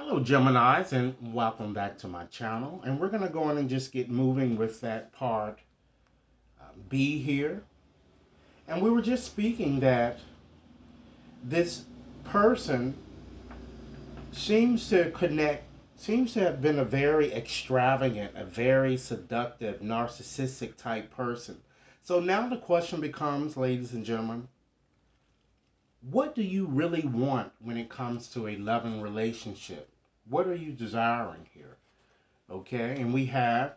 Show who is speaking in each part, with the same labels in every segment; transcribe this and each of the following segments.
Speaker 1: Hello, Geminis, and welcome back to my channel. And we're going to go on and just get moving with that part B here. And we were just speaking that this person seems to have been a very extravagant, a very seductive, narcissistic type person. So now the question becomes, ladies and gentlemen, what do you really want when it comes to a loving relationship? What are you desiring here? Okay, and we have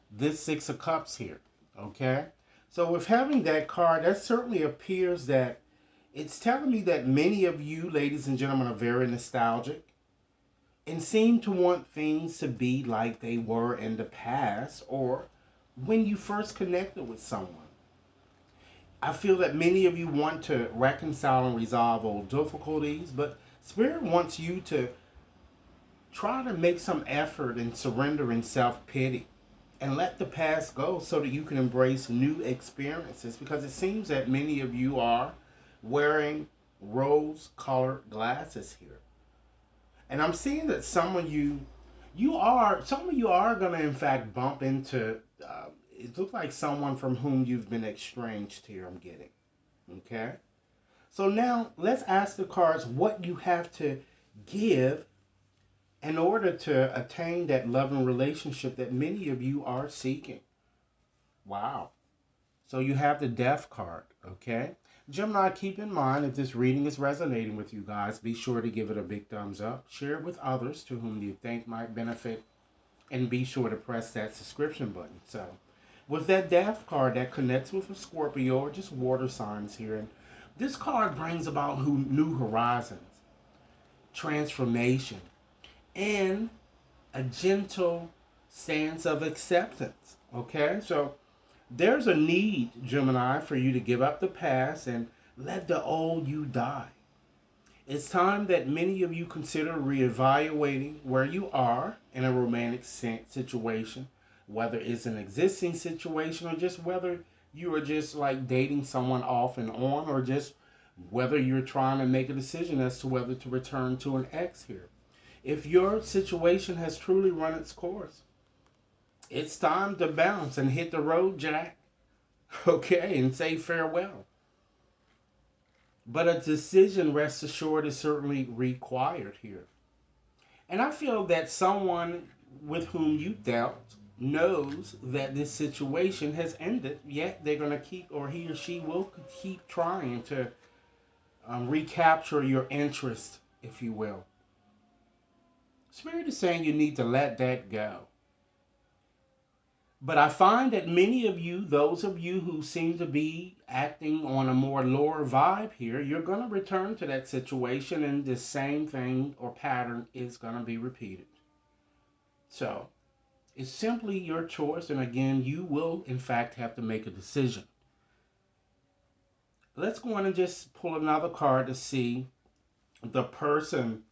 Speaker 1: this Six of Cups here. Okay, so with having that card, that certainly appears that it's telling me that many of you, ladies and gentlemen, are very nostalgic and seem to want things to be like they were in the past or when you first connected with someone. I feel that many of you want to reconcile and resolve old difficulties, but Spirit wants you to try to make some effort and surrender and self pity and let the past go so that you can embrace new experiences, because it seems that many of you are wearing rose colored glasses here. And I'm seeing that some of you are going to in fact bump into it looks like someone from whom you've been estranged here, I'm getting. Okay, so now let's ask the cards what you have to give in order to attain that loving relationship that many of you are seeking. Wow. So you have the Death card, okay? Gemini, keep in mind if this reading is resonating with you guys, be sure to give it a big thumbs up. Share it with others to whom you think might benefit, and be sure to press that subscription button. So, with that Death card, that connects with a Scorpio or just water signs here. And this card brings about new horizons, transformation, and a gentle stance of acceptance. Okay, so there's a need, Gemini, for you to give up the past and let the old you die. It's time that many of you consider reevaluating where you are in a romantic situation, whether it's an existing situation or just whether you are just like dating someone off and on, or just whether you're trying to make a decision as to whether to return to an ex here. If your situation has truly run its course, it's time to bounce and hit the road, Jack. Okay, and say farewell. But a decision, rest assured, is certainly required here. And I feel that someone with whom you dealt knows that this situation has ended, yet they're going to keep, or he or she will keep trying to recapture your interest, if you will. Spirit is saying you need to let that go. But I find that many of you, those of you who seem to be acting on a more lower vibe here, you're going to return to that situation and the same thing or pattern is going to be repeated. So it's simply your choice. And again, you will in fact have to make a decision. Let's go on and just pull another card to see the person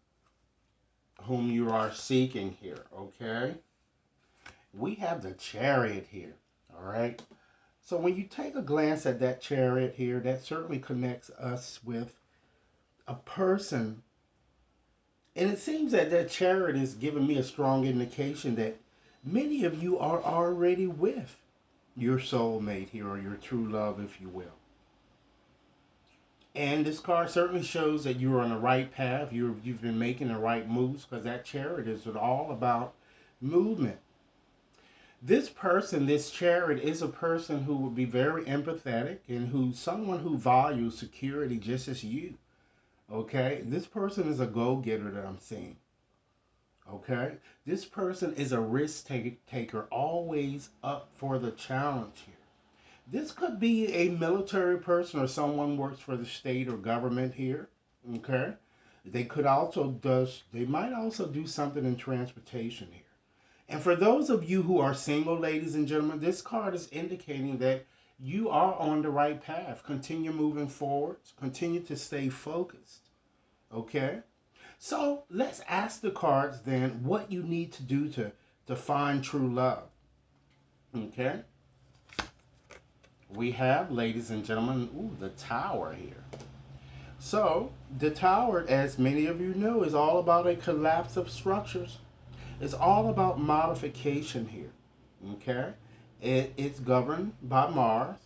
Speaker 1: whom you are seeking here, okay? We have the Chariot here, all right? So when you take a glance at that Chariot here, that certainly connects us with a person. And it seems that that Chariot is giving me a strong indication that many of you are already with your soulmate here, or your true love, if you will. And this card certainly shows that you're on the right path. You've been making the right moves, because that Chariot is all about movement. This person, this Chariot, is a person who would be very empathetic and who's someone who values security just as you. Okay? This person is a go-getter that I'm seeing. Okay? This person is a risk taker, always up for the challenge here. This could be a military person or someone works for the state or government here. Okay? They might also do something in transportation here. And for those of you who are single, ladies and gentlemen, this card is indicating that you are on the right path. Continue moving forward. Continue to stay focused. Okay? So let's ask the cards then what you need to do to find true love. Okay? We have, ladies and gentlemen, the Tower here. So, the tower, as many of you know, is all about a collapse of structures. It's all about modification here. Okay? It's governed by Mars.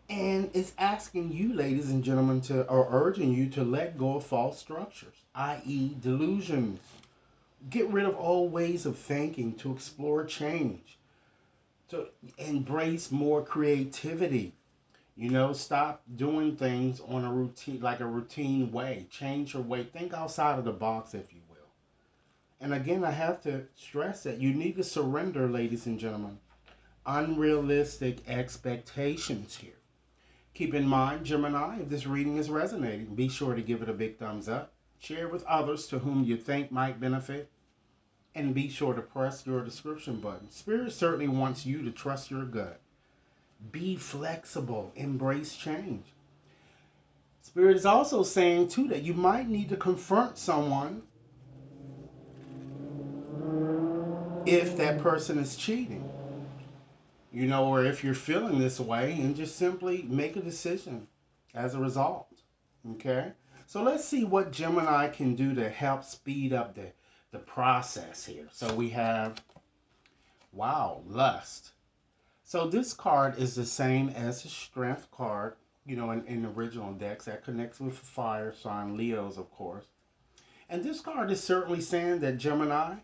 Speaker 1: And it's asking you, ladies and gentlemen, or urging you to let go of false structures, i.e., delusions. Get rid of old ways of thinking to explore change, to embrace more creativity. Stop doing things on a routine, like a routine way. Change your way. Think outside of the box, if you will. And again, I have to stress that you need to surrender, ladies and gentlemen, unrealistic expectations here. Keep in mind, Gemini, if this reading is resonating, be sure to give it a big thumbs up. Share with others to whom you think might benefit. And be sure to press your description button. Spirit certainly wants you to trust your gut. Be flexible. Embrace change. Spirit is also saying, too, that you might need to confront someone if that person is cheating. Or if you're feeling this way, and just simply make a decision as a result. Okay? So let's see what Gemini can do to help speed up the process here. So we have, wow, lust. So this card is the same as the strength card, in original decks that connects with the fire sign, Leos, of course. And this card is certainly saying that, Gemini,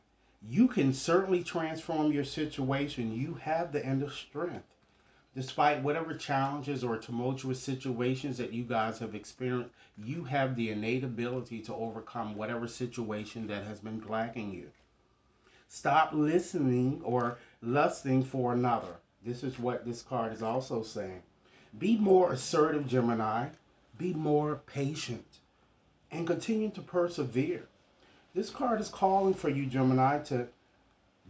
Speaker 1: you can certainly transform your situation. You have the inner strength. Despite whatever challenges or tumultuous situations that you guys have experienced, you have the innate ability to overcome whatever situation that has been plaguing you. Stop listening or lusting for another. This is what this card is also saying. Be more assertive, Gemini. Be more patient. And continue to persevere. This card is calling for you, Gemini, to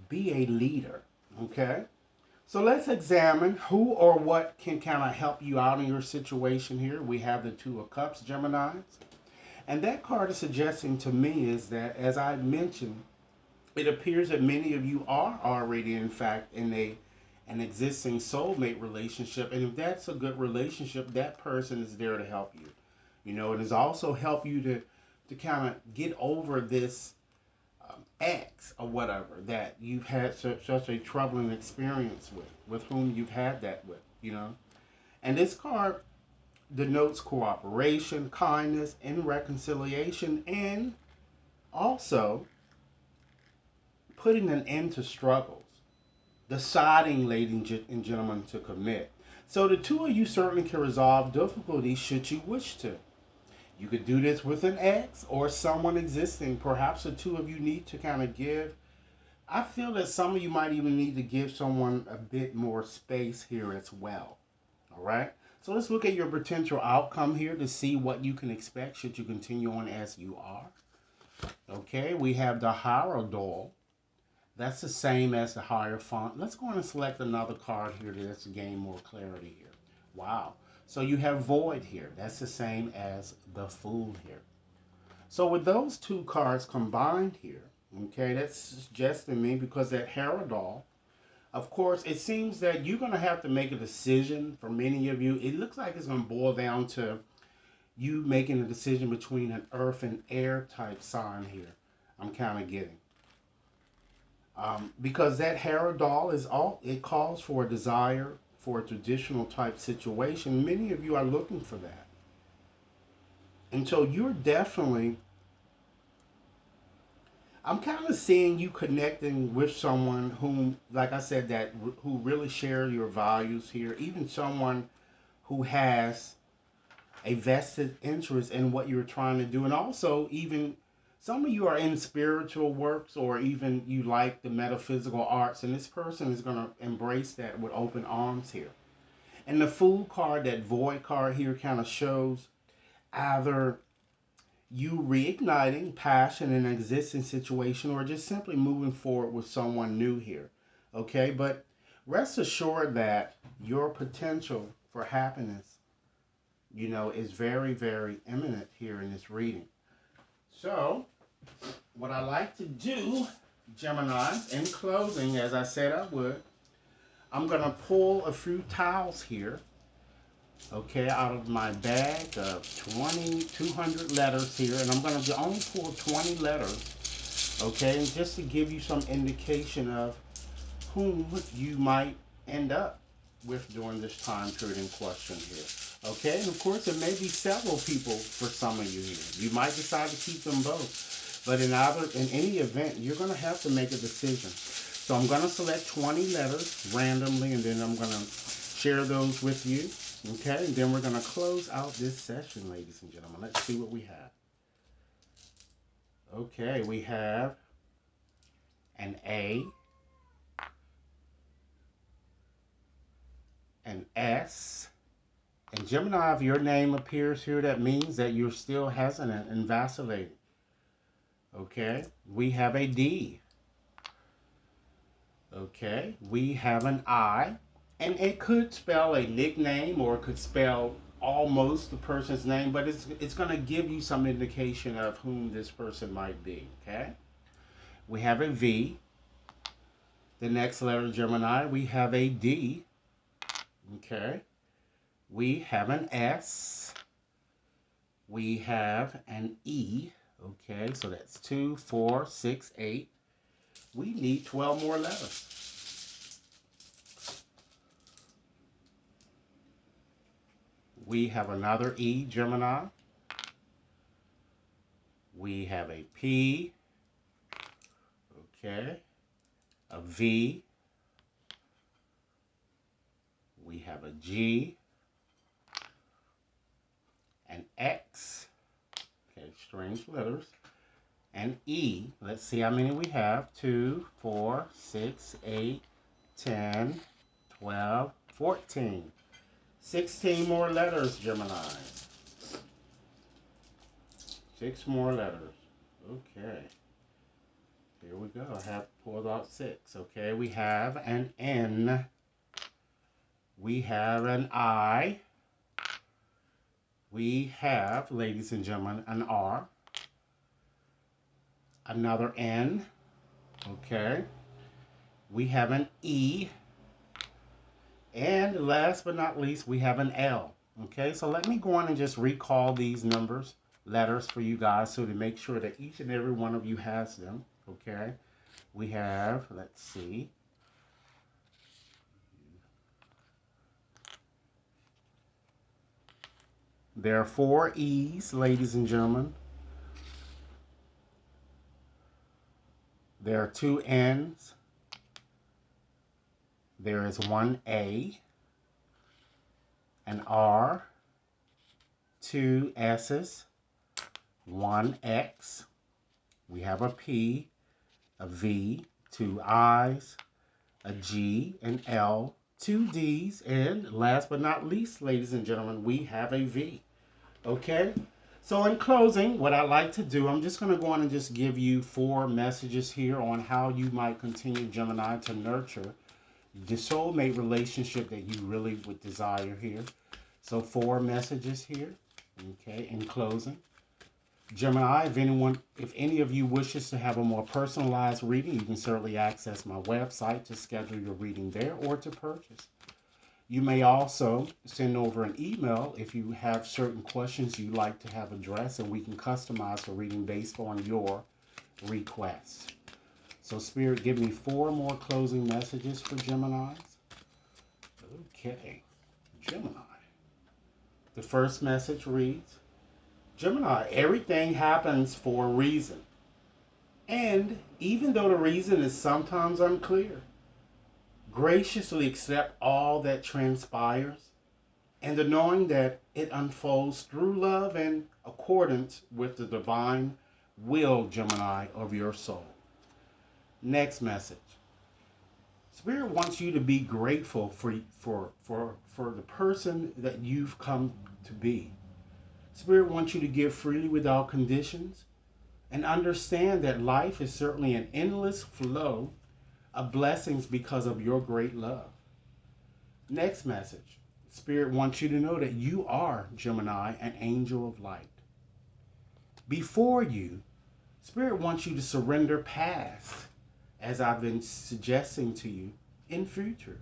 Speaker 1: be a leader. Okay? So let's examine who or what can kind of help you out in your situation here. We have the Two of Cups, Geminis. And that card is suggesting to me is that, as I mentioned, it appears that many of you are already, in fact, in an existing soulmate relationship. And if that's a good relationship, that person is there to help you. It has also helped you to kind of get over this ex or whatever that you've had such a troubling experience with whom you've had that with. And this card denotes cooperation, kindness, and reconciliation, and also putting an end to struggles, deciding, ladies and gentlemen, to commit. So the two of you certainly can resolve difficulties should you wish to. You could do this with an ex or someone existing. Perhaps the two of you need to kind of give. I feel that some of you might even need to give someone a bit more space here as well. All right? So let's look at your potential outcome here to see what you can expect should you continue on as you are. Okay, we have the Hierodol. That's the same as the Hierophant. Let's go on and select another card here to gain more clarity here. Wow. So you have Void here. That's the same as the Fool here. So with those two cards combined here, okay, that's suggesting me because that Hierodol, of course, it seems that you're going to have to make a decision for many of you. It looks like it's going to boil down to you making a decision between an earth and air type sign here. I'm kind of getting. Because that Hierodol it calls for a desire for a traditional type situation. Many of you are looking for that. And so you're definitely, I'm kind of seeing you connecting with someone whom, like I said, who really share your values here. Even someone who has a vested interest in what you're trying to do. And also even some of you are in spiritual works or even you like the metaphysical arts. And this person is going to embrace that with open arms here. And the Fool card, that Void card here, kind of shows either you reigniting passion in an existing situation or just simply moving forward with someone new here. Okay, but rest assured that your potential for happiness, is very, very imminent here in this reading. So, what I like to do, Gemini, in closing, as I said I would, I'm going to pull a few tiles here Okay, out of my bag of 200 letters here, and I'm going to only pull 20 letters, okay, and just to give you some indication of whom you might end up with during this time period in question here. Okay, and of course, there may be several people for some of you here. You might decide to keep them both, but in any event, you're going to have to make a decision. So I'm going to select 20 letters randomly, and then I'm going to share those with you. Okay, and then we're going to close out this session, ladies and gentlemen. Let's see what we have. Okay, we have an A, an S. And Gemini, if your name appears here, that means that you're still hesitant and vacillating. Okay, we have a D. Okay, we have an I. And it could spell a nickname or it could spell almost the person's name, but it's going to give you some indication of whom this person might be. Okay, we have a V. The next letter, Gemini, we have a D. Okay, we have an S. We have an E. Okay, so that's 2, 4, 6, 8. We need 12 more letters. We have another E, Gemini. We have a P. Okay. A V. We have a G. An X. Okay, strange letters. And E. Let's see how many we have. 2, 4, 6, 8, 10, 12, 14. 16 more letters, Gemini. 6 more letters. Okay. Here we go. I have pulled out 6. Okay, we have an N. We have an I. We have, ladies and gentlemen, an R. Another N. Okay. We have an E. And last but not least, we have an L. Okay, so let me go on and just recall these numbers, letters for you guys, so to make sure that each and every one of you has them. Okay, we have, let's see. There are 4 E's, ladies and gentlemen. There are 2 N's. There is 1 A, an R, 2 S's, 1 X. We have a P, a V, 2 I's, a G, an L, 2 D's, and last but not least, ladies and gentlemen, we have a V. Okay? So in closing, what I like to do, I'm just going to go on and just give you 4 messages here on how you might continue, Gemini, to nurture the soulmate relationship that you really would desire here. So 4 messages here. Okay, in closing. Gemini, if any of you wishes to have a more personalized reading, you can certainly access my website to schedule your reading there or to purchase. You may also send over an email if you have certain questions you'd like to have addressed, and we can customize the reading based on your requests. So Spirit, give me 4 more closing messages for Geminis. Okay, Gemini. The first message reads, Gemini, everything happens for a reason. And even though the reason is sometimes unclear, graciously accept all that transpires and the knowing that it unfolds through love and accordance with the divine will, Gemini, of your soul. Next message. Spirit wants you to be grateful for the person that you've come to be. Spirit wants you to give freely without conditions and understand that life is certainly an endless flow of blessings because of your great love. Next message. Spirit wants you to know that you are, Gemini, an angel of light. Before you, Spirit wants you to surrender past, as I've been suggesting to you, in future.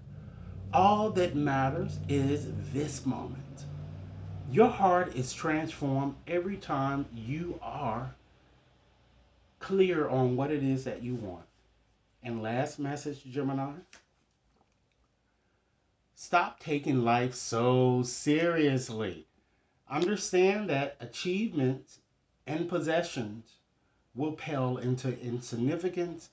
Speaker 1: All that matters is this moment. Your heart is transformed every time you are clear on what it is that you want. And last message, Gemini, stop taking life so seriously. Understand that achievements and possessions will pale into insignificance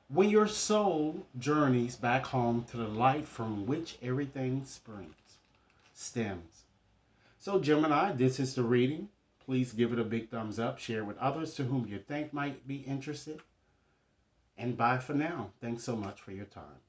Speaker 1: when your soul journeys back home to the light from which everything stems. So, Gemini, this is the reading. Please give it a big thumbs up, share with others to whom you think might be interested. And bye for now. Thanks so much for your time.